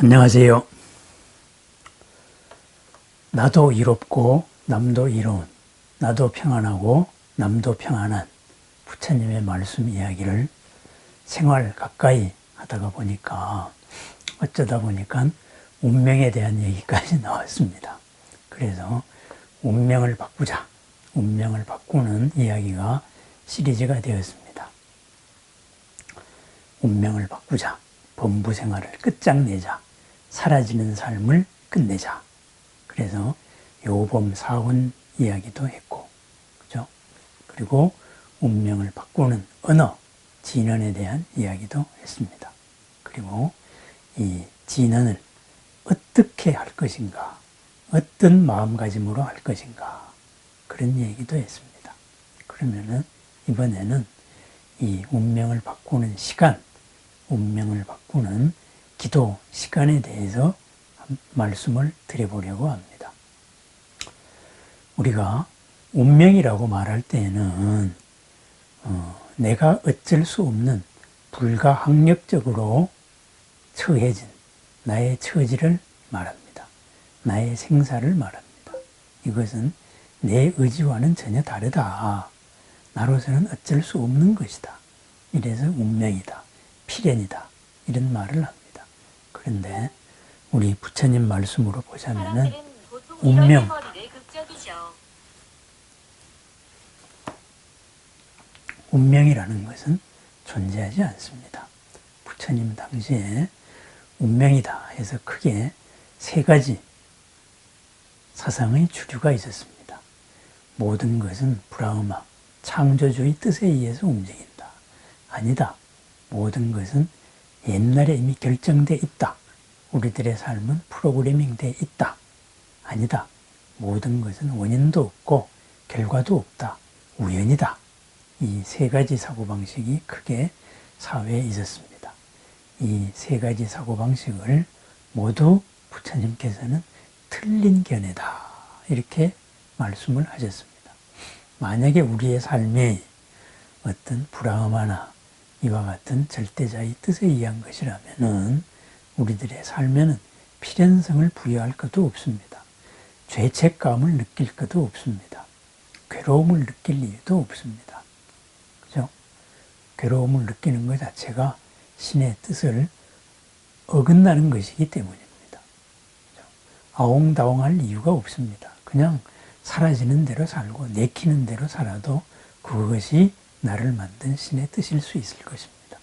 안녕하세요. 나도 이롭고 남도 이로운, 나도 평안하고 남도 평안한 부처님의 말씀 이야기를 생활 가까이 하다가 보니까 어쩌다 보니까 운명에 대한 얘기까지 나왔습니다. 그래서 운명을 바꾸자, 운명을 바꾸는 이야기가 시리즈가 되었습니다. 운명을 바꾸자, 범부 생활을 끝장내자, 사라지는 삶을 끝내자. 그래서 요범 사원 이야기도 했고, 그죠? 그리고 운명을 바꾸는 언어, 진언에 대한 이야기도 했습니다. 그리고 이 진언을 어떻게 할 것인가, 어떤 마음가짐으로 할 것인가, 그런 얘기도 했습니다. 그러면은 이번에는 이 운명을 바꾸는 시간, 운명을 바꾸는 기도 시간에 대해서 말씀을 드려보려고 합니다. 우리가 운명이라고 말할 때에는 내가 어쩔 수 없는 불가항력적으로 처해진 나의 처지를 말합니다. 나의 생사를 말합니다. 이것은 내 의지와는 전혀 다르다. 나로서는 어쩔 수 없는 것이다. 이래서 운명이다, 필연이다, 이런 말을 합니다. 그런데 우리 부처님 말씀으로 보자면은 운명이라는 것은 존재하지 않습니다. 부처님 당시에 운명이다 해서 크게 세 가지 사상의 주류가 있었습니다. 모든 것은 브라흐마, 창조주의 뜻에 의해서 움직인다. 아니다. 모든 것은 옛날에 이미 결정되어 있다. 우리들의 삶은 프로그래밍 되어 있다. 아니다. 모든 것은 원인도 없고 결과도 없다. 우연이다. 이 세 가지 사고방식이 크게 사회에 있었습니다. 이 세 가지 사고방식을 모두 부처님께서는 틀린 견해다. 이렇게 말씀을 하셨습니다. 만약에 우리의 삶이 어떤 브라흐마나 이와 같은 절대자의 뜻에 의한 것이라면은 우리들의 삶에는 필연성을 부여할 것도 없습니다. 죄책감을 느낄 것도 없습니다. 괴로움을 느낄 이유도 없습니다. 그죠? 괴로움을 느끼는 것 자체가 신의 뜻을 어긋나는 것이기 때문입니다. 그죠? 아웅다웅할 이유가 없습니다. 그냥 사라지는 대로 살고 내키는 대로 살아도 그것이 나를 만든 신의 뜻일 수 있을 것입니다.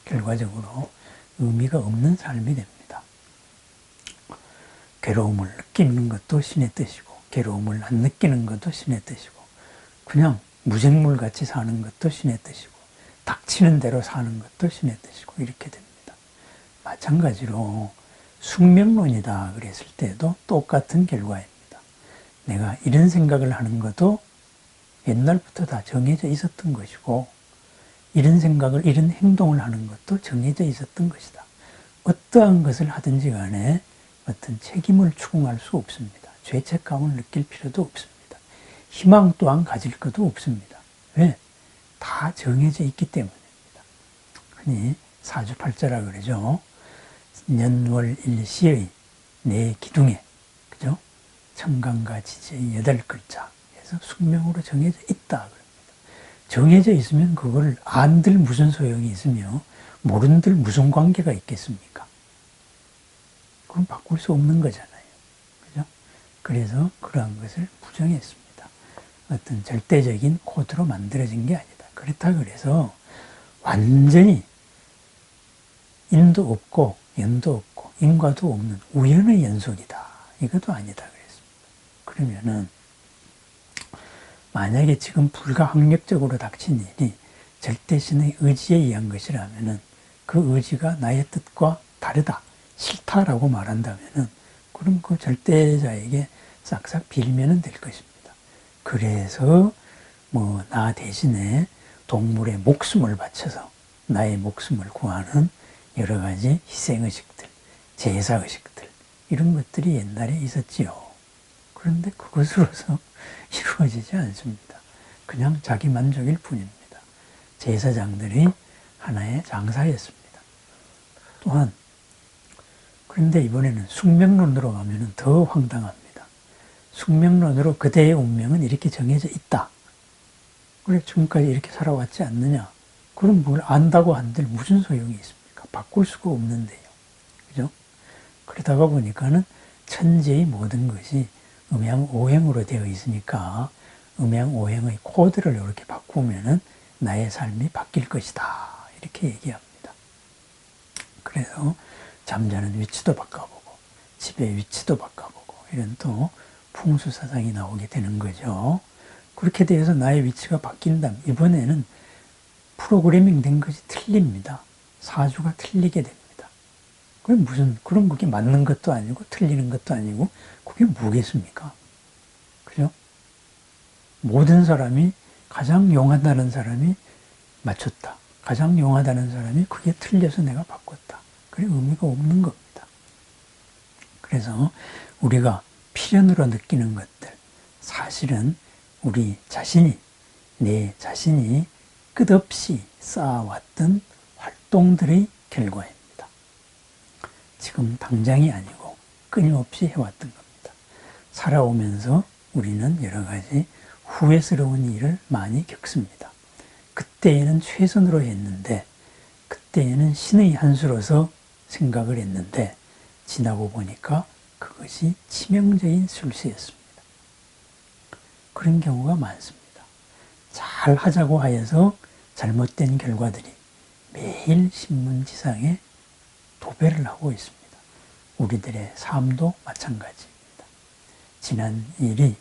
결과적으로 의미가 없는 삶이 됩니다. 괴로움을 느끼는 것도 신의 뜻이고 괴로움을 안 느끼는 것도 신의 뜻이고 그냥 무생물같이 사는 것도 신의 뜻이고 닥치는 대로 사는 것도 신의 뜻이고 이렇게 됩니다. 마찬가지로 숙명론이다 그랬을 때도 똑같은 결과입니다. 내가 이런 생각을 하는 것도 옛날부터 다 정해져 있었던 것이고 이런 생각을, 이런 행동을 하는 것도 정해져 있었던 것이다. 어떠한 것을 하든지 간에 어떤 책임을 추궁할 수 없습니다. 죄책감을 느낄 필요도 없습니다. 희망 또한 가질 것도 없습니다. 왜? 다 정해져 있기 때문입니다. 흔히 사주팔자라 그러죠. 년월일시의 내 기둥에, 그죠? 청강과 지지의 8글자. 그래서 숙명으로 정해져 있다. 그럽니다. 정해져 있으면 그걸 안들 무슨 소용이 있으며 모른들 무슨 관계가 있겠습니까? 그건 바꿀 수 없는 거잖아요. 그죠? 그래서 그러한 것을 부정했습니다. 어떤 절대적인 코드로 만들어진 게 아니다. 그렇다 그래서 완전히 인도 없고 연도 없고 인과도 없는 우연의 연속이다. 이것도 아니다 그랬습니다. 그러면은 만약에 지금 불가항력적으로 닥친 일이 절대신의 의지에 의한 것이라면은 그 의지가 나의 뜻과 다르다, 싫다라고 말한다면은 그럼 그 절대자에게 싹싹 빌면은 될 것입니다. 그래서 나 대신에 동물의 목숨을 바쳐서 나의 목숨을 구하는 여러 가지 희생의식들, 제사의식들 이런 것들이 옛날에 있었지요. 그런데 그것으로서 이루어지지 않습니다. 그냥 자기 만족일 뿐입니다. 제사장들이 하나의 장사였습니다. 또한 그런데 이번에는 숙명론으로 가면 더 황당합니다. 숙명론으로 그대의 운명은 이렇게 정해져 있다. 그래, 지금까지 이렇게 살아왔지 않느냐? 그럼 뭘 안다고 한들 무슨 소용이 있습니까? 바꿀 수가 없는데요. 그죠? 그러다가 보니까는 천재의 모든 것이 음양오행으로 되어 있으니까 음양오행의 코드를 이렇게 바꾸면은 나의 삶이 바뀔 것이다. 이렇게 얘기합니다. 그래서 잠자는 위치도 바꿔보고 집의 위치도 바꿔보고 이런 또 풍수사상이 나오게 되는 거죠. 그렇게 돼서 나의 위치가 바뀐다면 이번에는 프로그래밍 된 것이 틀립니다. 사주가 틀리게 됩니다. 그럼 그게 맞는 것도 아니고 틀리는 것도 아니고 그게 뭐겠습니까? 그죠? 모든 사람이 가장 용하다는 사람이 맞췄다. 가장 용하다는 사람이 그게 틀려서 내가 바꿨다. 그게 의미가 없는 겁니다. 그래서 우리가 필연으로 느끼는 것들, 사실은 우리 자신이, 내 자신이 끝없이 쌓아왔던 활동들의 결과입니다. 지금 당장이 아니고 끊임없이 해왔던 겁니다. 살아오면서 우리는 여러 가지 후회스러운 일을 많이 겪습니다. 그때에는 최선으로 했는데, 그때에는 신의 한 수로서 생각을 했는데, 지나고 보니까 그것이 치명적인 실수였습니다. 그런 경우가 많습니다. 잘 하자고 하여서 잘못된 결과들이 매일 신문지상에 도배를 하고 있습니다. 우리들의 삶도 마찬가지입니다. 지난 일이,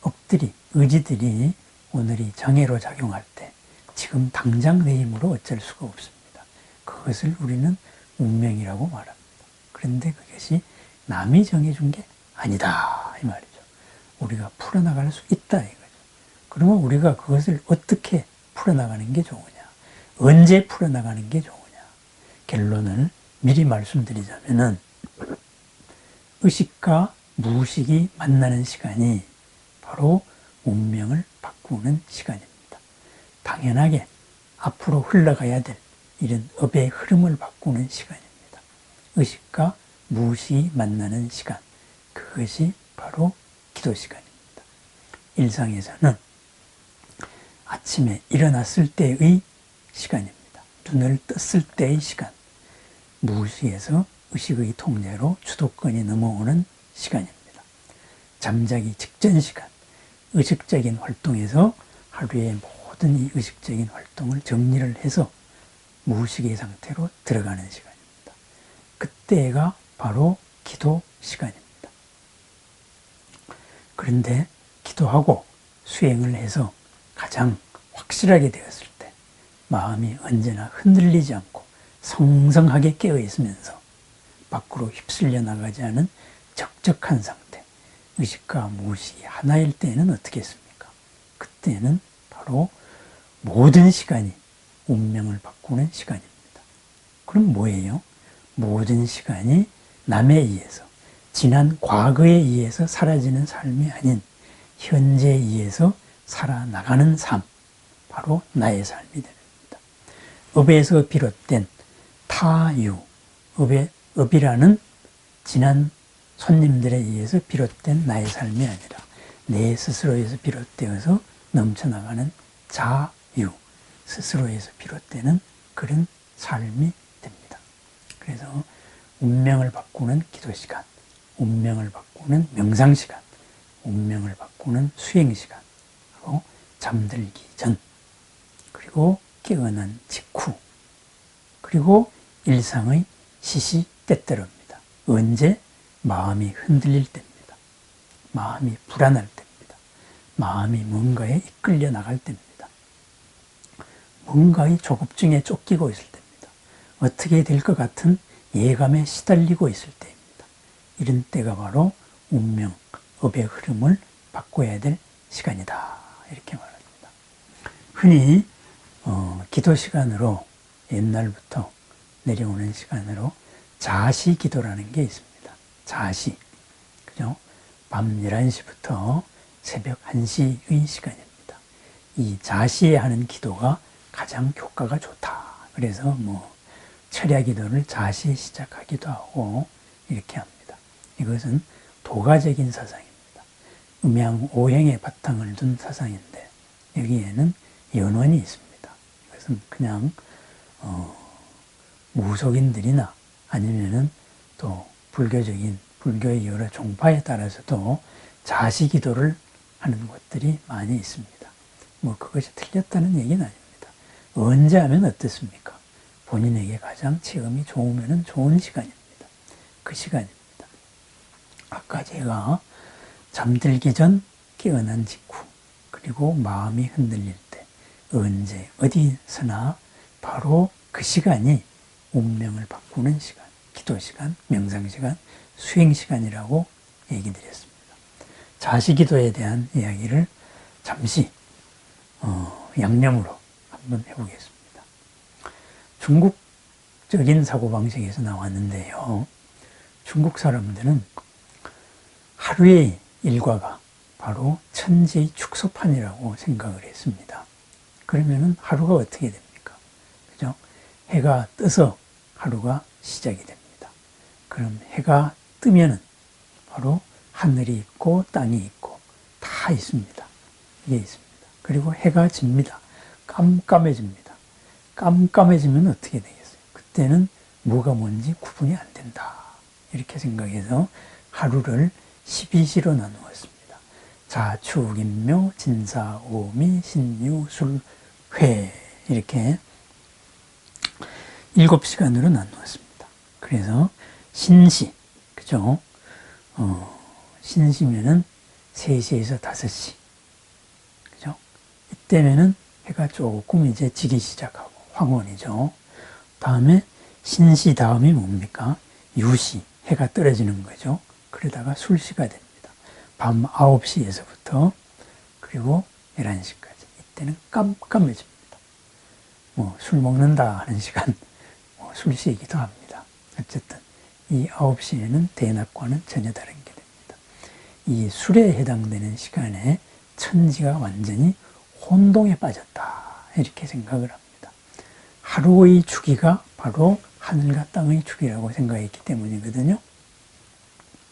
업들이, 의지들이 오늘이 장애로 작용할 때 지금 당장 내 힘으로 어쩔 수가 없습니다. 그것을 우리는 운명이라고 말합니다. 그런데 그것이 남이 정해준 게 아니다 이 말이죠. 우리가 풀어나갈 수 있다 이거죠. 그러면 우리가 그것을 어떻게 풀어나가는 게 좋으냐, 언제 풀어나가는 게 좋으냐. 결론을 미리 말씀드리자면은 의식과 무의식이 만나는 시간이 바로 운명을 바꾸는 시간입니다. 당연하게 앞으로 흘러가야 될 이런 업의 흐름을 바꾸는 시간입니다. 의식과 무의식이 만나는 시간, 그것이 바로 기도 시간입니다. 일상에서는 아침에 일어났을 때의 시간입니다. 눈을 떴을 때의 시간, 무의식에서 의식의 통제로 주도권이 넘어오는 시간입니다. 잠자기 직전 시간, 의식적인 활동에서 하루의 모든 이 의식적인 활동을 정리를 해서 무의식의 상태로 들어가는 시간입니다. 그때가 바로 기도 시간입니다. 그런데 기도하고 수행을 해서 가장 확실하게 되었을 때 마음이 언제나 흔들리지 않고 성성하게 깨어 있으면서 밖으로 휩쓸려 나가지 않은 적적한 상태, 의식과 무의식이 하나일 때는 어떻게 했습니까? 그때는 바로 모든 시간이 운명을 바꾸는 시간입니다. 그럼 뭐예요? 모든 시간이 남에 의해서, 지난 과거에 의해서 사라지는 삶이 아닌 현재에 의해서 살아나가는 삶, 바로 나의 삶이 됩니다. 업에서 비롯된 타유, 업이라는 지난 손님들에 의해서 비롯된 나의 삶이 아니라 내 스스로에서 비롯되어서 넘쳐나가는 자유, 스스로에서 비롯되는 그런 삶이 됩니다. 그래서 운명을 바꾸는 기도 시간, 운명을 바꾸는 명상 시간, 운명을 바꾸는 수행 시간, 그리고 잠들기 전, 그리고 깨어난 직후, 그리고 일상의 시시때때로입니다. 언제? 마음이 흔들릴 때입니다. 마음이 불안할 때입니다. 마음이 뭔가에 이끌려 나갈 때입니다. 뭔가의 조급증에 쫓기고 있을 때입니다. 어떻게 될 것 같은 예감에 시달리고 있을 때입니다. 이런 때가 바로 운명, 업의 흐름을 바꿔야 될 시간이다. 이렇게 말합니다. 흔히 기도 시간으로 옛날부터 내려오는 시간으로 자시 기도라는 게 있습니다. 자시, 그죠? 밤 11시부터 새벽 1시의 시간입니다. 이 자시에 하는 기도가 가장 효과가 좋다. 그래서 철야 기도를 자시 시작하기도 하고 이렇게 합니다. 이것은 도가적인 사상입니다. 음양 오행의 바탕을 둔 사상인데 여기에는 연원이 있습니다. 이것은 그냥 무속인들이나 아니면은 또 불교의 여러 종파에 따라서도 자시 기도를 하는 곳들이 많이 있습니다. 뭐 그것이 틀렸다는 얘기는 아닙니다. 언제 하면 어떻습니까? 본인에게 가장 체험이 좋으면 좋은 시간입니다. 그 시간입니다. 아까 제가 잠들기 전 깨어난 직후 그리고 마음이 흔들릴 때 언제 어디서나 바로 그 시간이 운명을 바꾸는 시간, 기도 시간, 명상 시간, 수행 시간이라고 얘기 드렸습니다. 자시 기도에 대한 이야기를 잠시 양념으로 한번 해보겠습니다. 중국적인 사고방식에서 나왔는데요. 중국 사람들은 하루의 일과가 바로 천지의 축소판이라고 생각을 했습니다. 그러면은 하루가 어떻게 됩니까? 그죠? 해가 떠서 하루가 시작이 됩니다. 그럼 해가 뜨면은 바로 하늘이 있고 땅이 있고 다 있습니다. 이게 있습니다. 그리고 해가 집니다. 깜깜해집니다. 깜깜해지면 어떻게 되겠어요? 그때는 뭐가 뭔지 구분이 안 된다. 이렇게 생각해서 하루를 12시로 나누었습니다. 자축인묘, 진사, 오미, 신유, 술, 회 이렇게 7시간으로 나누었습니다. 그래서 신시, 그죠? 신시면은 3시에서 5시. 그죠? 이때면은 해가 조금 이제 지기 시작하고, 황혼이죠. 다음에 신시 다음이 뭡니까? 유시, 해가 떨어지는 거죠. 그러다가 술시가 됩니다. 밤 9시에서부터 그리고 11시까지. 이때는 깜깜해집니다. 뭐 술 먹는다 하는 시간, 술시이기도 합니다. 어쨌든 이 9시에는 대낮과는 전혀 다른 게 됩니다. 이 술에 해당되는 시간에 천지가 완전히 혼동에 빠졌다. 이렇게 생각을 합니다. 하루의 주기가 바로 하늘과 땅의 주기라고 생각했기 때문이거든요.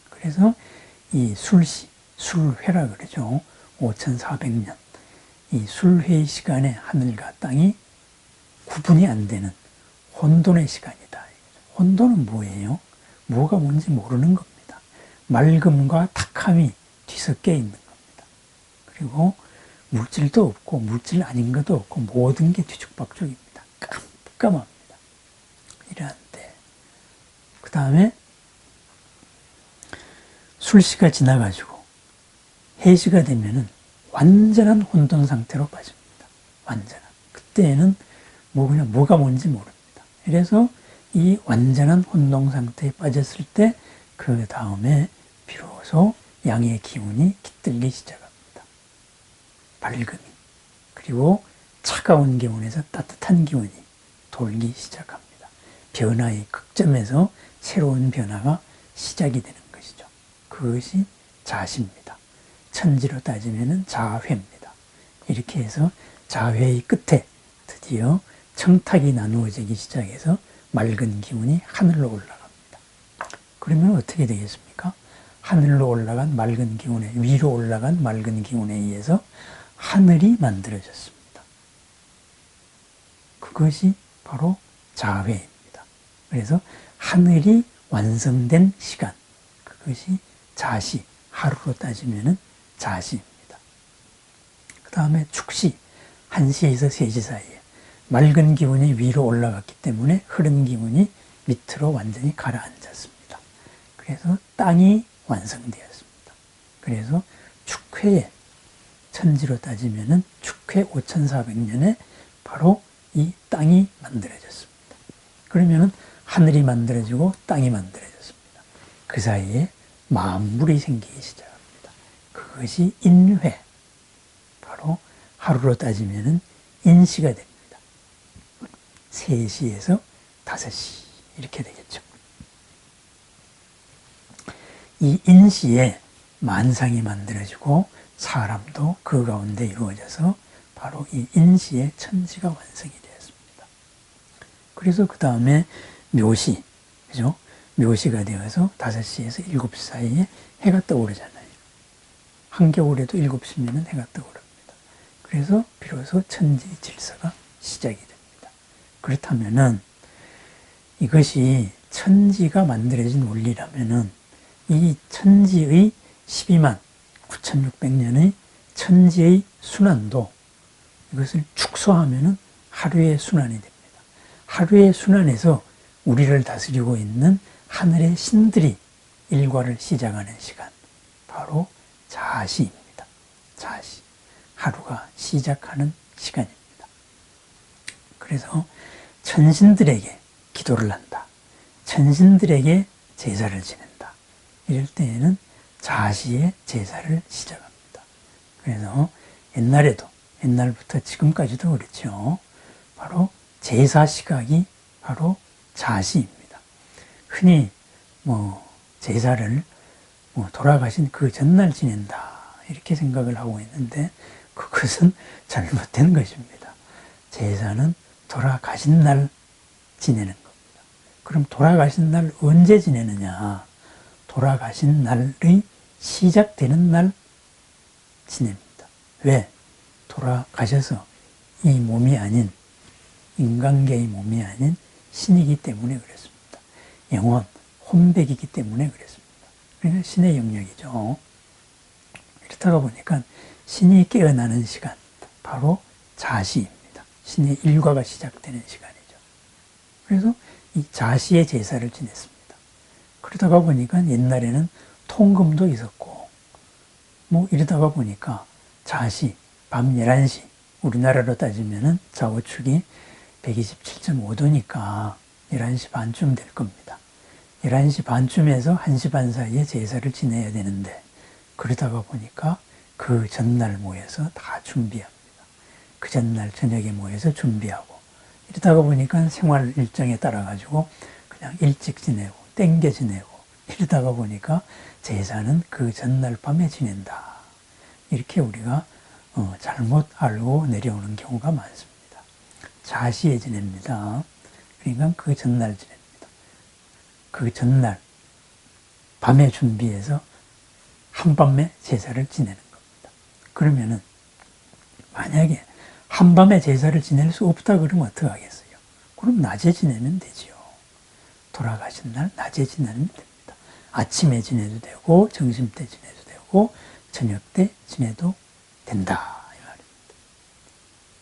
그래서 이 술시, 술회라 그러죠. 5400년. 이 술회의 시간에 하늘과 땅이 구분이 안 되는 혼돈의 시간이다. 혼돈은 뭐예요? 뭐가 뭔지 모르는 겁니다. 맑음과 탁함이 뒤섞여 있는 겁니다. 그리고 물질도 없고 물질 아닌 것도 없고 모든 게 뒤죽박죽입니다. 깜깜합니다. 이러한데 그 다음에 술시가 지나가지고 해시가 되면은 완전한 혼돈 상태로 빠집니다. 완전한. 그때에는 그냥 뭐가 뭔지 모릅니다. 그래서 이 완전한 혼동 상태에 빠졌을 때 그 다음에 비로소 양의 기운이 깃들기 시작합니다. 밝음이. 그리고 차가운 기운에서 따뜻한 기운이 돌기 시작합니다. 변화의 극점에서 새로운 변화가 시작이 되는 것이죠. 그것이 자시입니다. 천지로 따지면 자회입니다. 이렇게 해서 자회의 끝에 드디어 청탁이 나누어지기 시작해서 맑은 기운이 하늘로 올라갑니다. 그러면 어떻게 되겠습니까? 하늘로 올라간 맑은 기운에, 위로 올라간 맑은 기운에 의해서 하늘이 만들어졌습니다. 그것이 바로 자회입니다. 그래서 하늘이 완성된 시간, 그것이 자시, 하루로 따지면 자시입니다. 그 다음에 축시, 1시에서 3시 사이에 맑은 기운이 위로 올라갔기 때문에 흐른 기운이 밑으로 완전히 가라앉았습니다. 그래서 땅이 완성되었습니다. 그래서 축회에, 천지로 따지면 축회 5400년에 바로 이 땅이 만들어졌습니다. 그러면 하늘이 만들어지고 땅이 만들어졌습니다. 그 사이에 만물이 생기기 시작합니다. 그것이 인회, 바로 하루로 따지면 인시가 됩니다. 3시에서 5시 이렇게 되겠죠. 이 인시에 만상이 만들어지고 사람도 그 가운데 이루어져서 바로 이 인시에 천지가 완성이 되었습니다. 그래서 그 다음에 묘시, 그죠? 묘시가 되어서 5시에서 7시 사이에 해가 떠오르잖아요. 한겨울에도 7시면 해가 떠오릅니다. 그래서 비로소 천지의 질서가 시작이 됩니다. 그렇다면은 이것이 천지가 만들어진 원리라면은 이 천지의 12만 9,600년의 천지의 순환도 이것을 축소하면은 하루의 순환이 됩니다. 하루의 순환에서 우리를 다스리고 있는 하늘의 신들이 일과를 시작하는 시간, 바로 자시입니다. 자시. 하루가 시작하는 시간입니다. 그래서 천신들에게 기도를 한다. 천신들에게 제사를 지낸다. 이럴 때에는 자시의 제사를 시작합니다. 그래서 옛날부터 지금까지도 그렇죠. 바로 제사 시각이 바로 자시입니다. 흔히 제사를 돌아가신 그 전날 지낸다 이렇게 생각을 하고 있는데 그것은 잘못된 것입니다. 제사는 돌아가신 날 지내는 겁니다. 그럼 돌아가신 날 언제 지내느냐? 돌아가신 날의 시작되는 날 지냅니다. 왜? 돌아가셔서 이 몸이 아닌 인간계의 몸이 아닌 신이기 때문에 그렇습니다. 영혼, 혼백이기 때문에 그렇습니다. 그러니까 신의 영역이죠. 이렇다가 보니까 신이 깨어나는 시간, 바로 자시입니다. 신의 일과가 시작되는 시간이죠. 그래서 이 자시의 제사를 지냈습니다. 그러다가 보니까 옛날에는 통금도 있었고, 이러다가 보니까 자시, 밤 11시, 우리나라로 따지면은 좌우축이 127.5도니까 11시 반쯤 될 겁니다. 11시 반쯤에서 1시 반 사이에 제사를 지내야 되는데, 그러다가 보니까 그 전날 모여서 다 준비합니다. 그 전날 저녁에 모여서 준비하고, 이러다가 보니까 생활 일정에 따라가지고 그냥 일찍 지내고, 땡겨 지내고, 이러다가 보니까 제사는 그 전날 밤에 지낸다. 이렇게 우리가 잘못 알고 내려오는 경우가 많습니다. 자시에 지냅니다. 그러니까 그 전날 지냅니다. 그 전날 밤에 준비해서 한밤에 제사를 지내는 겁니다. 그러면은 만약에 한밤에 제사를 지낼 수 없다 그러면 어떻게 하겠어요? 그럼 낮에 지내면 되지요. 돌아가신 날 낮에 지내면 됩니다. 아침에 지내도 되고 점심 때 지내도 되고 저녁 때 지내도 된다 이 말입니다.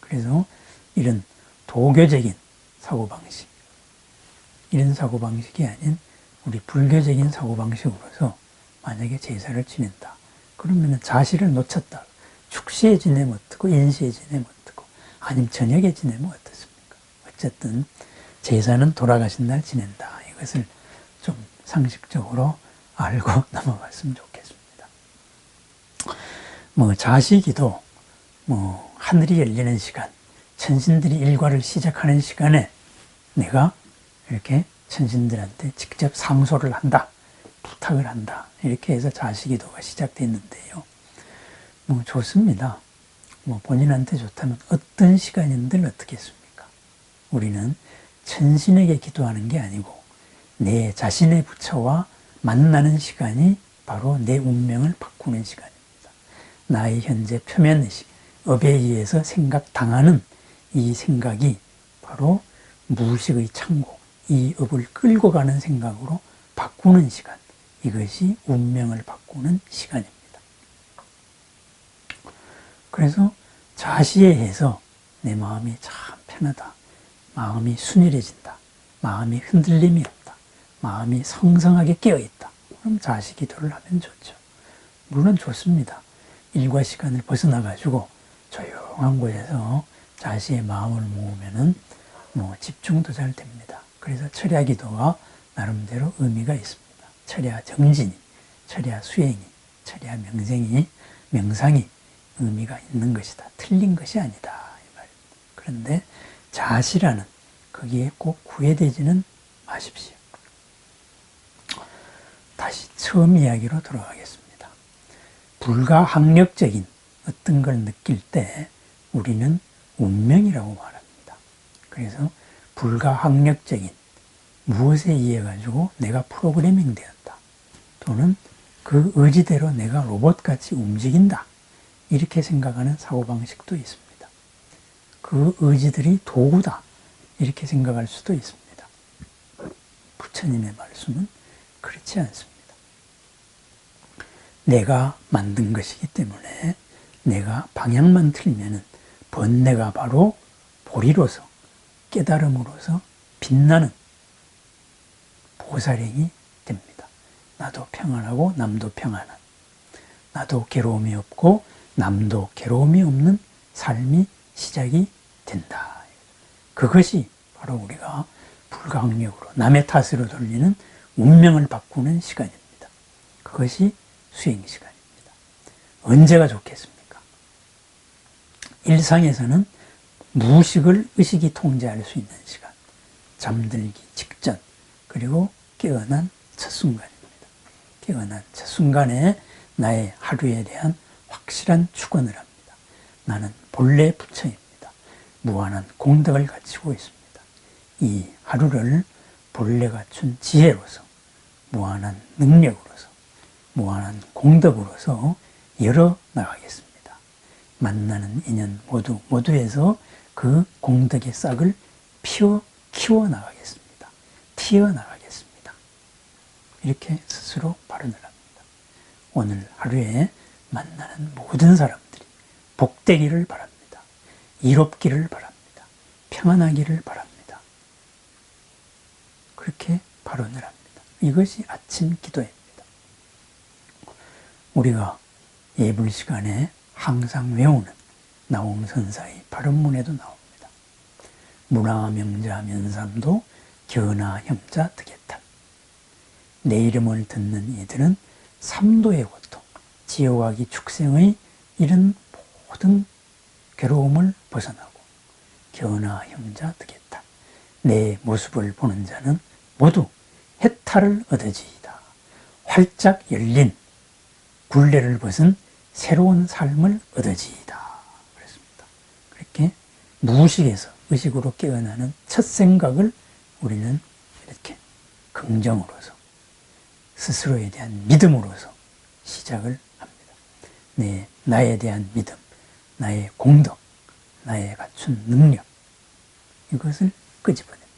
그래서 이런 도교적인 사고방식, 이런 사고방식이 아닌 우리 불교적인 사고방식으로서 만약에 제사를 지낸다. 그러면 자시를 놓쳤다. 축시에 지내면 어떻고 인시에 지내면 어떻고 아니면 저녁에 지내면 어떻습니까? 어쨌든 제사는 돌아가신 날 지낸다. 이것을 좀 상식적으로 알고 넘어갔으면 좋겠습니다. 자시기도 하늘이 열리는 시간, 천신들이 일과를 시작하는 시간에 내가 이렇게 천신들한테 직접 상소를 한다, 부탁을 한다. 이렇게 해서 자시기도가 시작됐는데요. 좋습니다. 본인한테 좋다면 어떤 시간인들 어떻겠습니까? 우리는 천신에게 기도하는 게 아니고 내 자신의 부처와 만나는 시간이 바로 내 운명을 바꾸는 시간입니다. 나의 현재 표면의식, 업에 의해서 생각당하는 이 생각이 바로 무의식의 창고, 이 업을 끌고 가는 생각으로 바꾸는 시간, 이것이 운명을 바꾸는 시간입니다. 그래서 자시에 해서 내 마음이 참 편하다, 마음이 순일해진다, 마음이 흔들림이 없다, 마음이 성성하게 깨어있다. 그럼 자시 기도를 하면 좋죠. 물론 좋습니다. 일과 시간을 벗어나가지고 조용한 곳에서 자시의 마음을 모으면은 집중도 잘 됩니다. 그래서 철야 기도가 나름대로 의미가 있습니다. 철야 정진이, 철야 수행이, 철야 명상이 의미가 있는 것이다. 틀린 것이 아니다. 이 말입니다. 그런데 자시라는 거기에 꼭 구애되지는 마십시오. 다시 처음 이야기로 돌아가겠습니다. 불가항력적인 어떤 걸 느낄 때 우리는 운명이라고 말합니다. 그래서 불가항력적인 무엇에 의해 가지고 내가 프로그래밍 되었다. 또는 그 의지대로 내가 로봇같이 움직인다. 이렇게 생각하는 사고방식도 있습니다. 그 의지들이 도구다. 이렇게 생각할 수도 있습니다. 부처님의 말씀은 그렇지 않습니다. 내가 만든 것이기 때문에 내가 방향만 틀면은 번뇌가 바로 보리로서 깨달음으로서 빛나는 보살행이 됩니다. 나도 평안하고 남도 평안한, 나도 괴로움이 없고 남도 괴로움이 없는 삶이 시작이 된다. 그것이 바로 우리가 불가항력으로 남의 탓으로 돌리는 운명을 바꾸는 시간입니다. 그것이 수행 시간입니다. 언제가 좋겠습니까? 일상에서는 무의식을 의식이 통제할 수 있는 시간, 잠들기 직전, 그리고 깨어난 첫 순간입니다. 깨어난 첫 순간에 나의 하루에 대한 확실한 축원을 합니다. 나는 본래 부처입니다. 무한한 공덕을 갖추고 있습니다. 이 하루를 본래 갖춘 지혜로서, 무한한 능력으로서, 무한한 공덕으로서 열어나가겠습니다. 만나는 인연 모두에서 그 공덕의 싹을 키워나가겠습니다. 튀어나가겠습니다. 이렇게 스스로 발언을 합니다. 오늘 하루에 만나는 모든 사람들이 복되기를 바랍니다. 이롭기를 바랍니다. 평안하기를 바랍니다. 그렇게 발언을 합니다. 이것이 아침 기도입니다. 우리가 예불 시간에 항상 외우는 나홍선사의 발언문에도 나옵니다. 문화명자 면삼도 견하형자 득에탄. 내 이름을 듣는 이들은 삼도의 고통, 지옥하기 축생의 이런 모든 괴로움을 벗어나고 견하형자 득에탄. 내 모습을 보는 자는 모두 해탈을 얻으지이다. 활짝 열린 굴레를 벗은 새로운 삶을 얻어지이다. 그랬습니다. 그렇게 무의식에서 의식으로 깨어나는 첫 생각을 우리는 이렇게 긍정으로서 스스로에 대한 믿음으로서 시작을 합니다. 나에 대한 믿음, 나의 공덕, 나의 갖춘 능력, 이것을 끄집어냅니다.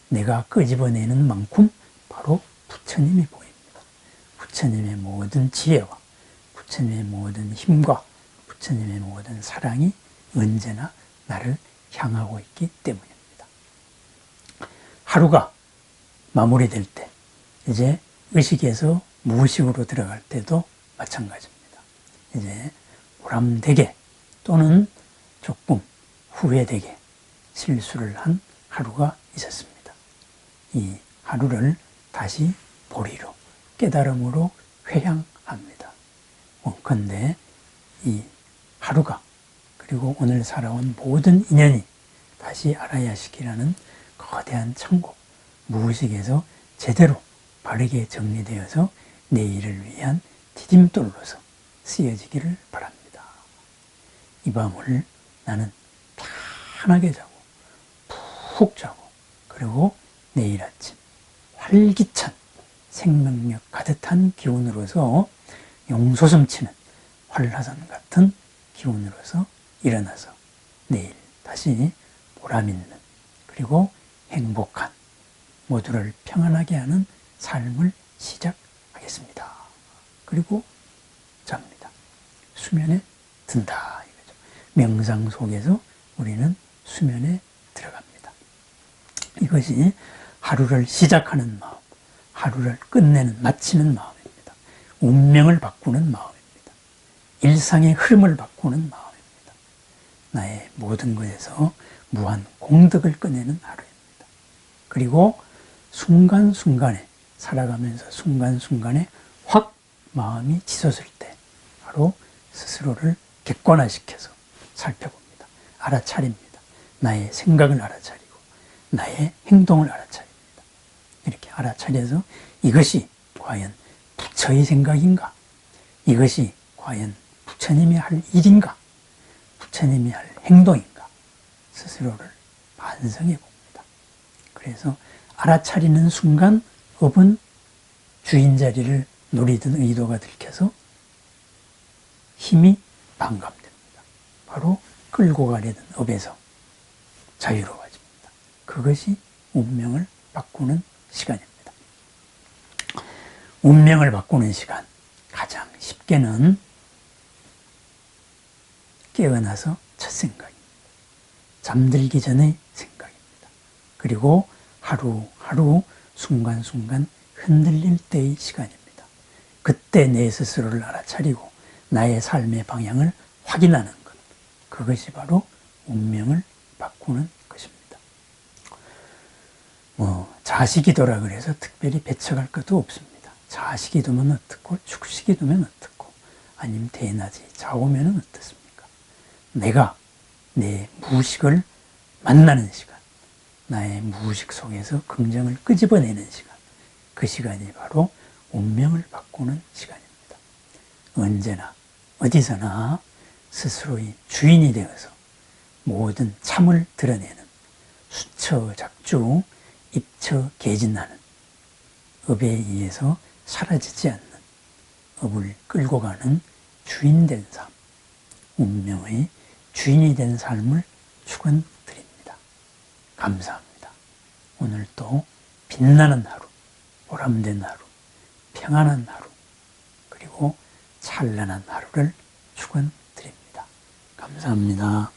내가 끄집어내는 만큼 바로 부처님이 보입니다. 부처님의 모든 지혜와 부처님의 모든 힘과 부처님의 모든 사랑이 언제나 나를 향하고 있기 때문입니다. 하루가 마무리될 때, 이제 의식에서 무의식으로 들어갈 때도 마찬가지입니다. 이제 보람되게 또는 조금 후회되게 실수를 한 하루가 있었습니다. 이 하루를 다시 보리로, 깨달음으로 회향합니다. 원컨대 이 하루가, 그리고 오늘 살아온 모든 인연이 다시 알아야식이라는 거대한 창고, 무의식에서 제대로 바르게 정리되어서 내일을 위한 디딤돌로서 쓰여지기를 바랍니다. 이 밤을 나는 편하게 자고 푹 자고, 그리고 내일 아침 활기찬 생명력 가득한 기운으로서 용솟음치는 활화산 같은 기운으로서 일어나서 내일 다시 보람있는, 그리고 행복한, 모두를 평안하게 하는 삶을 시작하겠습니다. 그리고 잡니다. 수면에 든다. 이거죠. 명상 속에서 우리는 수면에 들어갑니다. 이것이 하루를 시작하는 마음, 하루를 끝내는, 마치는 마음입니다. 운명을 바꾸는 마음입니다. 일상의 흐름을 바꾸는 마음입니다. 나의 모든 것에서 무한 공덕을 꺼내는 하루입니다. 그리고 순간순간에, 살아가면서 순간순간에 확 마음이 치솟을 때 바로 스스로를 객관화시켜서 살펴봅니다. 알아차립니다. 나의 생각을 알아차리고 나의 행동을 알아차립니다. 이렇게 알아차려서 이것이 과연 부처의 생각인가? 이것이 과연 부처님이 할 일인가? 부처님이 할 행동인가? 스스로를 반성해 봅니다. 그래서 알아차리는 순간 업은 주인 자리를 노리던 의도가 들켜서 힘이 반감됩니다. 바로 끌고 가려던 업에서 자유로워집니다. 그것이 운명을 바꾸는 시간입니다. 운명을 바꾸는 시간, 가장 쉽게는 깨어나서 첫 생각입니다. 잠들기 전의 생각입니다. 그리고 하루하루 순간순간 흔들릴 때의 시간입니다. 그때 내 스스로를 알아차리고 나의 삶의 방향을 확인하는 것, 그것이 바로 운명을 바꾸는 것입니다. 자식이도라 그래서 특별히 배척할 것도 없습니다. 자식이도면 어떻고 축식이도면 어떻고 아니면 대낮이 자오면 어떻습니까? 내가 내 무의식을 만나는 시간, 나의 무의식 속에서 긍정을 끄집어내는 시간, 그 시간이 바로 운명을 바꾸는 시간입니다. 언제나 어디서나 스스로의 주인이 되어서 모든 참을 드러내는 수처작주 입처개진하는 업에 의해서 사라지지 않는 업을 끌고 가는 주인된 삶, 운명의 주인이 된 삶을 축원드립니다. 감사합니다. 오늘도 빛나는 하루, 보람된 하루, 평안한 하루, 그리고 찬란한 하루를 축원드립니다. 감사합니다.